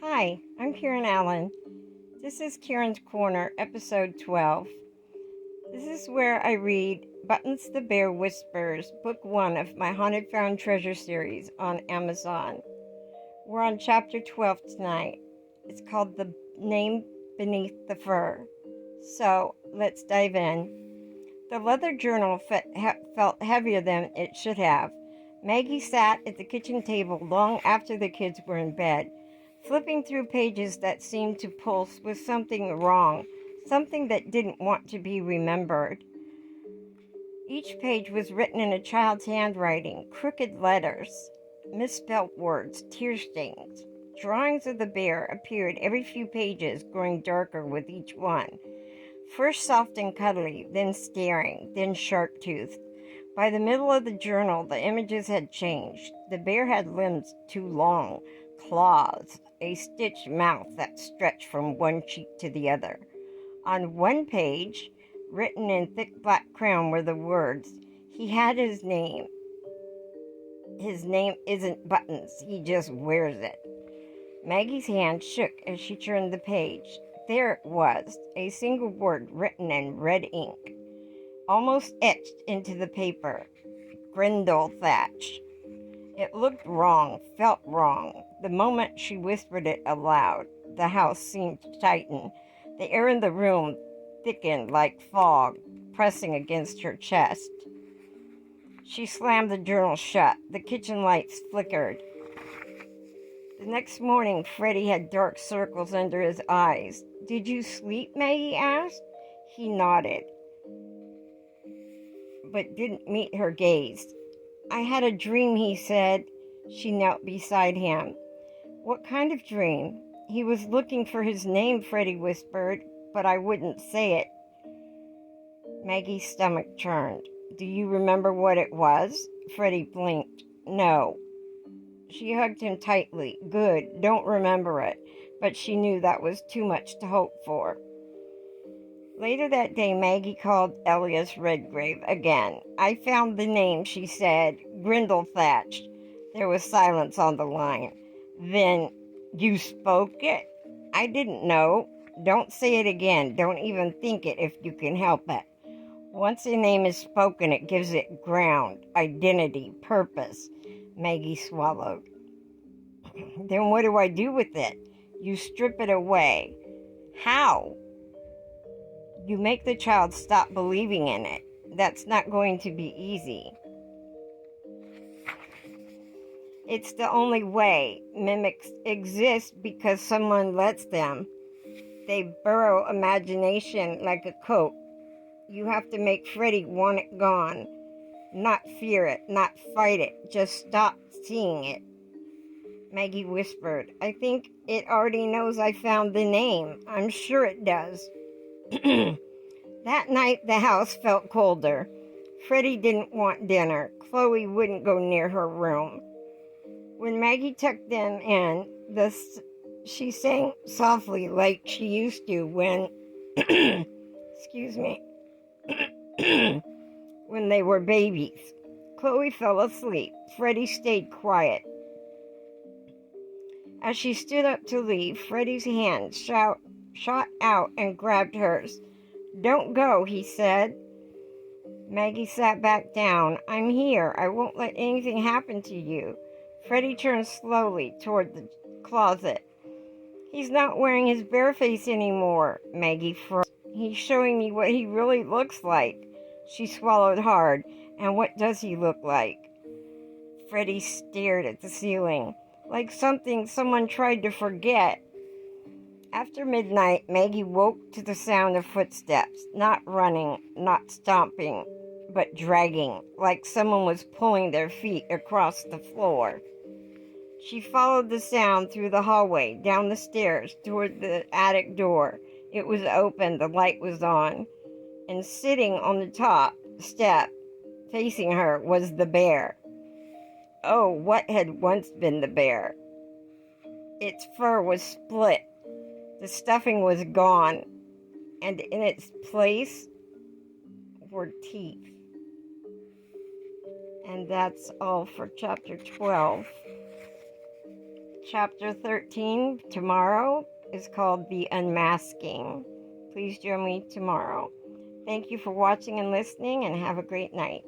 Hi, I'm Karen Allen. This is Karen's Corner, episode 12. This is where I read Buttons the Bear Whispers, book 1 of my Haunted Found Treasure series on Amazon. We're on chapter 12 tonight. It's called The Name Beneath the Fur. So, let's dive in. The leather journal felt heavier than it should have. Maggie sat at the kitchen table long after the kids were in bed, flipping through pages that seemed to pulse with something wrong, something that didn't want to be remembered. Each page was written in a child's handwriting, crooked letters, misspelled words, tear stains. Drawings of the bear appeared every few pages, growing darker with each one. First soft and cuddly, then staring, then sharp-toothed. By the middle of the journal, the images had changed. The bear had limbs too long, claws, a stitched mouth that stretched from one cheek to the other. On one page, written in thick black crayon, were the words, "He had his name. His name isn't Buttons, he just wears it." Maggie's hand shook as she turned the page. There it was, a single word written in red ink, almost etched into the paper. Grendel Thatch. It looked wrong, felt wrong. The moment she whispered it aloud, the house seemed to tighten. The air in the room thickened like fog, pressing against her chest. She slammed the journal shut. The kitchen lights flickered. The next morning, Freddie had dark circles under his eyes. "Did you sleep?" Maggie asked. He nodded, but didn't meet her gaze. "I had a dream," he said. She knelt beside him. "What kind of dream?" "He was looking for his name," Freddie whispered, "but I wouldn't say it." Maggie's stomach churned. "Do you remember what it was?" Freddie blinked. "No." She hugged him tightly. "Good, don't remember it." But she knew that was too much to hope for. Later that day, Maggie called Elias Redgrave again. "I found the name," she said. "Grendel Thatch." There was silence on the line. Then, "You spoke it?" "I didn't know." "Don't say it again. Don't even think it if you can help it. Once a name is spoken, it gives it ground, identity, purpose." Maggie swallowed. "Then what do I do with it?" "You strip it away." "How?" "You make the child stop believing in it. That's not going to be easy." "It's the only way. Mimics exist because someone lets them. They burrow imagination like a coat. You have to make Freddie want it gone. Not fear it, not fight it. Just stop seeing it." Maggie whispered, "I think it already knows I found the name. I'm sure it does." That night, the house felt colder. Freddie didn't want dinner. Chloe wouldn't go near her room. When Maggie tucked them in, she sang softly like she used to when, excuse me, when they were babies. Chloe fell asleep. Freddie stayed quiet. As she stood up to leave, Freddie's hand shot out and grabbed hers. "Don't go," he said. Maggie sat back down. "I'm here. I won't let anything happen to you." Freddie turned slowly toward the closet. "He's not wearing his bare face anymore." Maggie froze. "He's showing me what he really looks like." She swallowed hard. "And what does he look like?" Freddie stared at the ceiling, like something someone tried to forget. After midnight, Maggie woke to the sound of footsteps, not running, not stomping, but dragging, like someone was pulling their feet across the floor. She followed the sound through the hallway, down the stairs, toward the attic door. It was open, the light was on, and sitting on the top step, facing her, was the bear. Oh, what had once been the bear? Its fur was split. The stuffing was gone, and in its place were teeth. And that's all for chapter 12. Chapter 13 tomorrow is called The Unmasking. Please join me tomorrow. Thank you for watching and listening, and have a great night.